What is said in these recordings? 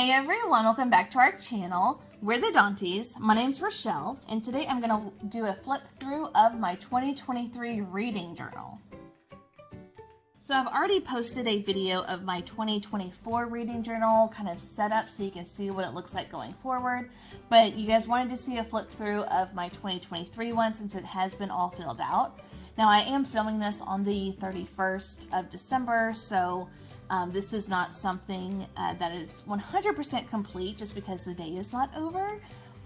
Hey everyone, welcome back to our channel. We're the Dawnties. My name's Richele, and today I'm going to do a flip through of my 2023 reading journal. So I've already posted a video of my 2024 reading journal kind of set up so you can see what it looks like going forward, but you guys wanted to see a flip through of my 2023 one since it has been all filled out. Now I am filming this on the 31st of December, so this is not something that is 100% complete just because the day is not over,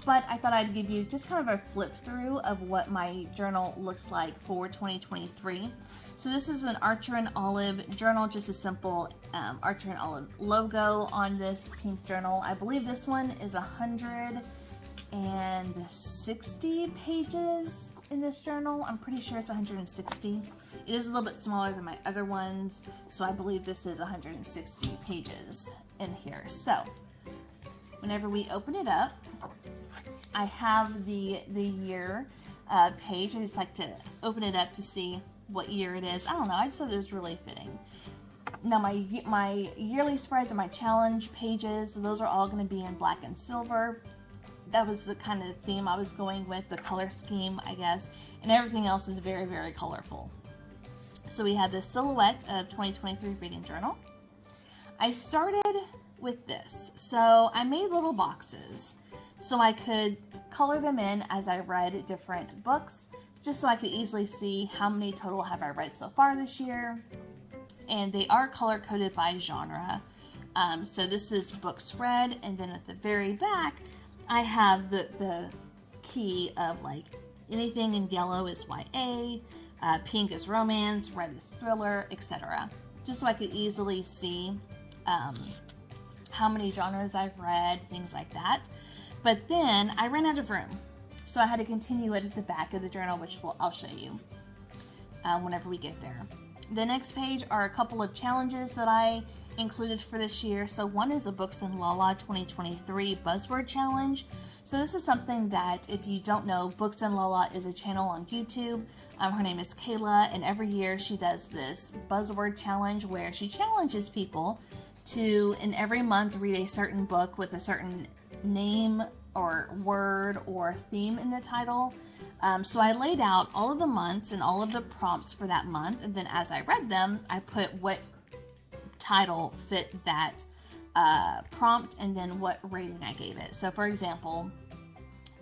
but I thought I'd give you just kind of a flip through of what my journal looks like for 2023. So this is an Archer and Olive journal, just a simple Archer and Olive logo on this pink journal. I believe this one is 160 pages in this journal. I'm pretty sure it's 160. It is a little bit smaller than my other ones, so I believe this is 160 pages in here. So whenever we open it up, I have the year page. I just like to open it up to see what year it is. I don't know, I just thought it was really fitting. Now my yearly spreads and my challenge pages, those are all going to be in black and silver. That was the kind of theme I was going with, the color scheme, I guess, and everything else is very, very colorful. So we have this silhouette of 2023 reading journal. I started with this. So I made little boxes so I could color them in as I read different books, just so I could easily see how many total have I read so far this year. And they are color coded by genre. So this is books read, and then at the very back, I have the key of like anything in yellow is YA, pink is romance, red is thriller, etc. Just so I could easily see how many genres I've read, things like that. But then I ran out of room, so I had to continue it at the back of the journal, which I'll show you whenever we get there. The next page are a couple of challenges that I included for this year. So one is a Books and Lala 2023 Buzzword Challenge. So this is something that, if you don't know, Books and Lala is a channel on YouTube. Her name is Kayla, and every year she does this Buzzword Challenge where she challenges people to, in every month, read a certain book with a certain name or word or theme in the title. So I laid out all of the months and all of the prompts for that month, and then as I read them, I put what title fit that prompt and then what rating I gave it. So for example,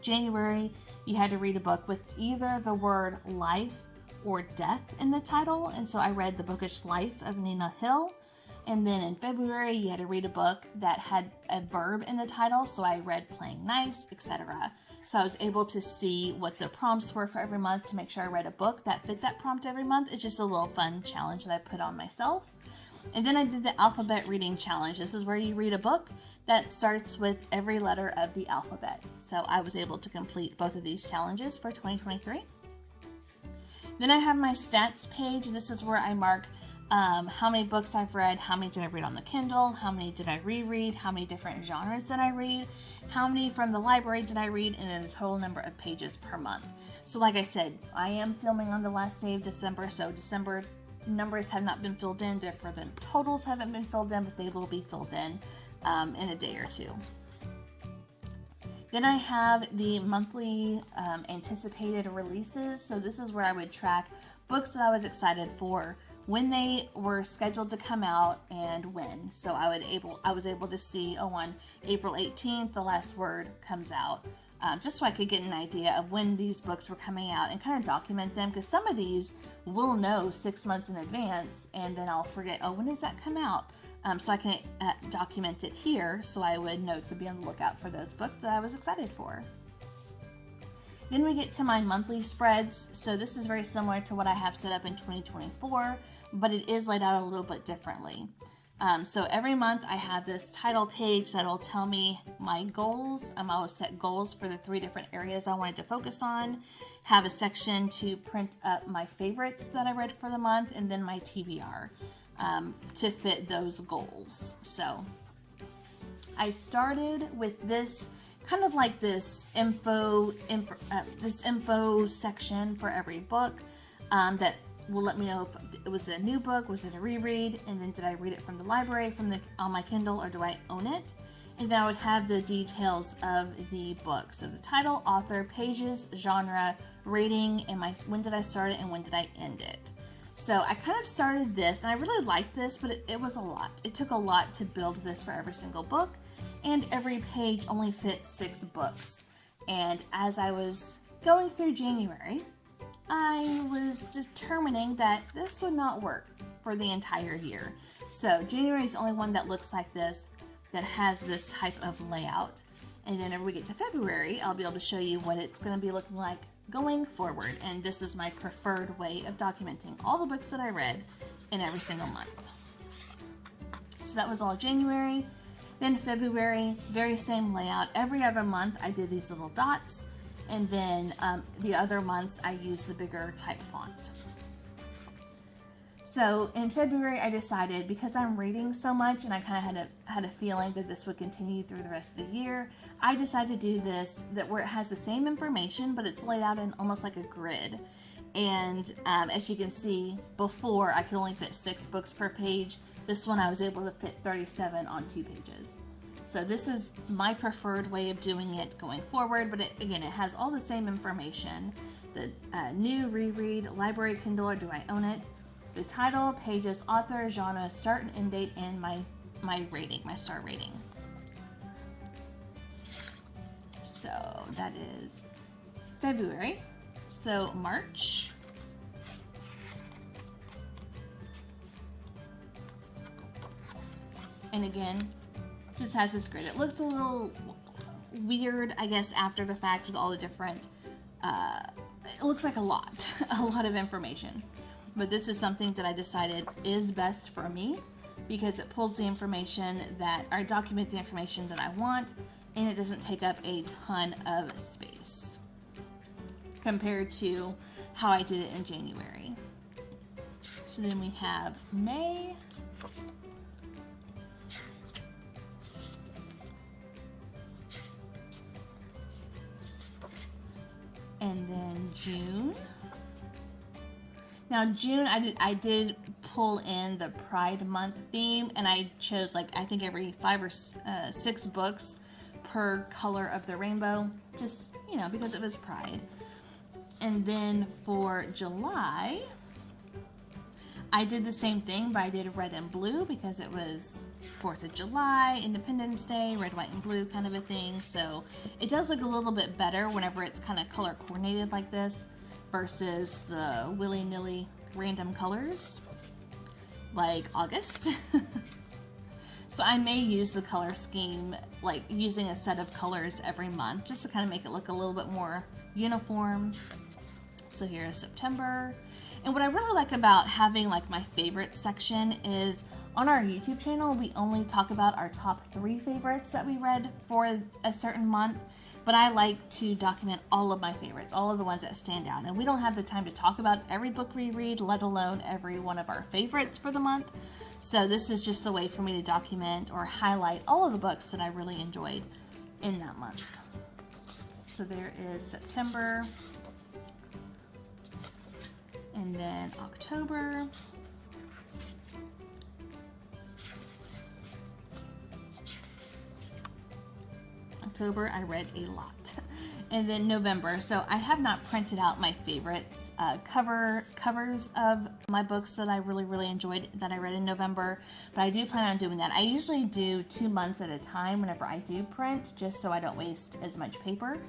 January, you had to read a book with either the word life or death in the title, and so I read The Bookish Life of Nina Hill. And then in February, you had to read a book that had a verb in the title, so I read Playing Nice, etc. So I was able to see what the prompts were for every month to make sure I read a book that fit that prompt every month. It's just a little fun challenge that I put on myself. And then I did the alphabet reading challenge. This is where you read a book that starts with every letter of the alphabet. So I was able to complete both of these challenges for 2023. Then I have my stats page. This is where I mark how many books I've read, how many did I read on the Kindle, how many did I reread, how many different genres did I read, how many from the library did I read, and then the total number of pages per month. So like I said, I am filming on the last day of December, so December numbers have not been filled in, therefore the totals haven't been filled in, but they will be filled in a day or two. Then I have the monthly anticipated releases. So this is where I would track books that I was excited for, when they were scheduled to come out and when. So I was able to see, on April 18th, The Last Word comes out. Just so I could get an idea of when these books were coming out and kind of document them, because some of these will know 6 months in advance, and then I'll forget, when does that come out? So I can document it here, so I would know to be on the lookout for those books that I was excited for. Then we get to my monthly spreads. So this is very similar to what I have set up in 2024, but it is laid out a little bit differently. So every month I have this title page that'll tell me my goals. I will set goals for the 3 different areas I wanted to focus on, have a section to print up my favorites that I read for the month, and then my TBR to fit those goals. So I started with this kind of like this info section for every book that will let me know if it was a new book, was it a reread, and then did I read it from the library, on my Kindle, or do I own it? And then I would have the details of the book. So the title, author, pages, genre, rating, and when did I start it and when did I end it. So I kind of started this, and I really liked this, but it was a lot. It took a lot to build this for every single book, and every page only fit 6 books. And as I was going through January, I was determining that this would not work for the entire year. So January is the only one that looks like this, that has this type of layout. And then when we get to February, I'll be able to show you what it's going to be looking like going forward. And this is my preferred way of documenting all the books that I read in every single month. So that was all January. Then February, very same layout. Every other month I did these little dots. And then the other months I used the bigger type font. So in February I decided, because I'm reading so much and I kind of had a feeling that this would continue through the rest of the year, I decided to do this where it has the same information, but it's laid out in almost like a grid. And as you can see, before I could only fit 6 books per page. This one I was able to fit 37 on 2 pages. So this is my preferred way of doing it going forward, but again, it has all the same information. The new, reread, library, Kindle, or do I own it? The title, pages, author, genre, start and end date, and my rating, my star rating. So that is February. So March. And again, just has this grid. It looks a little weird, I guess, after the fact with all the different, it looks like a lot of information. But this is something that I decided is best for me because it pulls the information or document the information that I want, and it doesn't take up a ton of space compared to how I did it in January. So then we have May. And then June. Now June, I did pull in the Pride Month theme, and I chose I think every 5 or 6 books per color of the rainbow, just because it was Pride. And then for July, I did the same thing, but I did red and blue because it was 4th of July, Independence Day, red, white, and blue kind of a thing. So it does look a little bit better whenever it's kind of color coordinated like this versus the willy-nilly random colors like August. So I may use the color scheme, like using a set of colors every month just to kind of make it look a little bit more uniform. So here is September. And what I really like about having my favorite section is on our YouTube channel, we only talk about our top 3 favorites that we read for a certain month. But I like to document all of my favorites, all of the ones that stand out. And we don't have the time to talk about every book we read, let alone every one of our favorites for the month. So this is just a way for me to document or highlight all of the books that I really enjoyed in that month. So there is September. And then October. October, I read a lot. And then November. So I have not printed out my favorites, covers of my books that I really enjoyed that I read in November, but I do plan on doing that. I usually do 2 months at a time whenever I do print, just so I don't waste as much paper.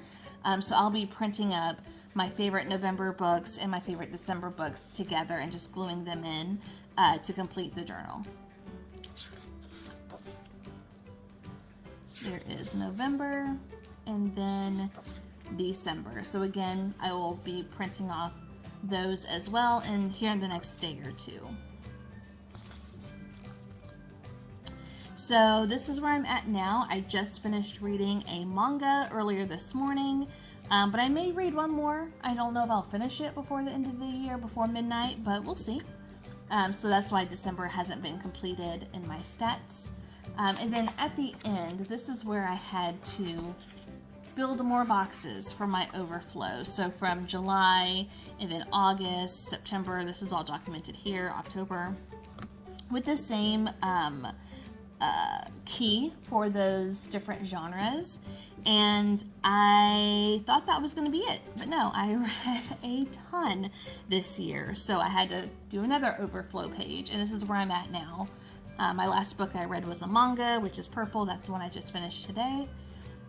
So I'll be printing up my favorite November books and my favorite December books together and just gluing them in to complete the journal. So there is November and then December. So again, I will be printing off those as well and here in the next day or 2. So this is where I'm at now. I just finished reading a manga earlier this morning. But I may read one more. I don't know if I'll finish it before the end of the year, before midnight, but we'll see. So that's why December hasn't been completed in my stats. And then at the end, this is where I had to build more boxes for my overflow. So from July, and then August, September, this is all documented here, October, with the same key for those different genres, and I thought that was going to be it, but no, I read a ton this year, so I had to do another overflow page, and this is where I'm at now. My last book I read was a manga, which is Purple. That's the one I just finished today.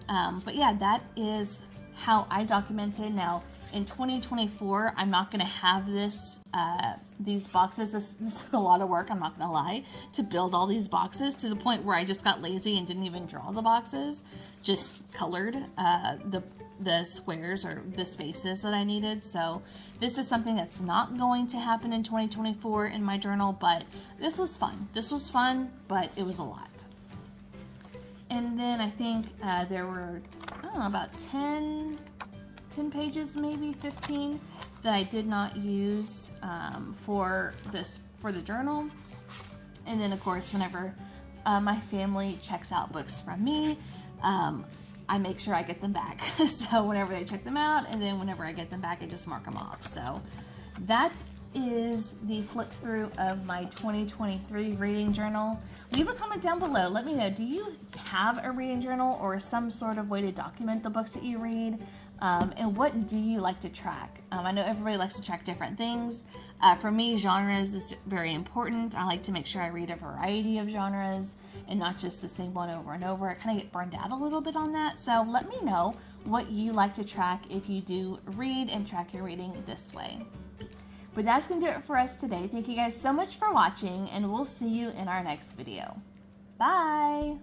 But yeah, that is how I documented. Now, in 2024, I'm not going to have these boxes. This is a lot of work, I'm not going to lie, to build all these boxes, to the point where I just got lazy and didn't even draw the boxes, just colored the squares or the spaces that I needed. So this is something that's not going to happen in 2024 in my journal, but this was fun. This was fun, but it was a lot. And then I think there were, I don't know, about 10 pages, maybe 15, that I did not use for the journal. And then of course, whenever my family checks out books from me, I make sure I get them back. So whenever they check them out, and then whenever I get them back, I just mark them off. So that is the flip through of my 2023 reading journal. Leave a comment down below. Let me know, do you have a reading journal or some sort of way to document the books that you read? And what do you like to track? I know everybody likes to track different things. For me, genres is very important. I like to make sure I read a variety of genres and not just the same one over and over. I kind of get burned out a little bit on that. So let me know what you like to track if you do read and track your reading this way. But that's going to do it for us today. Thank you guys so much for watching, and we'll see you in our next video. Bye!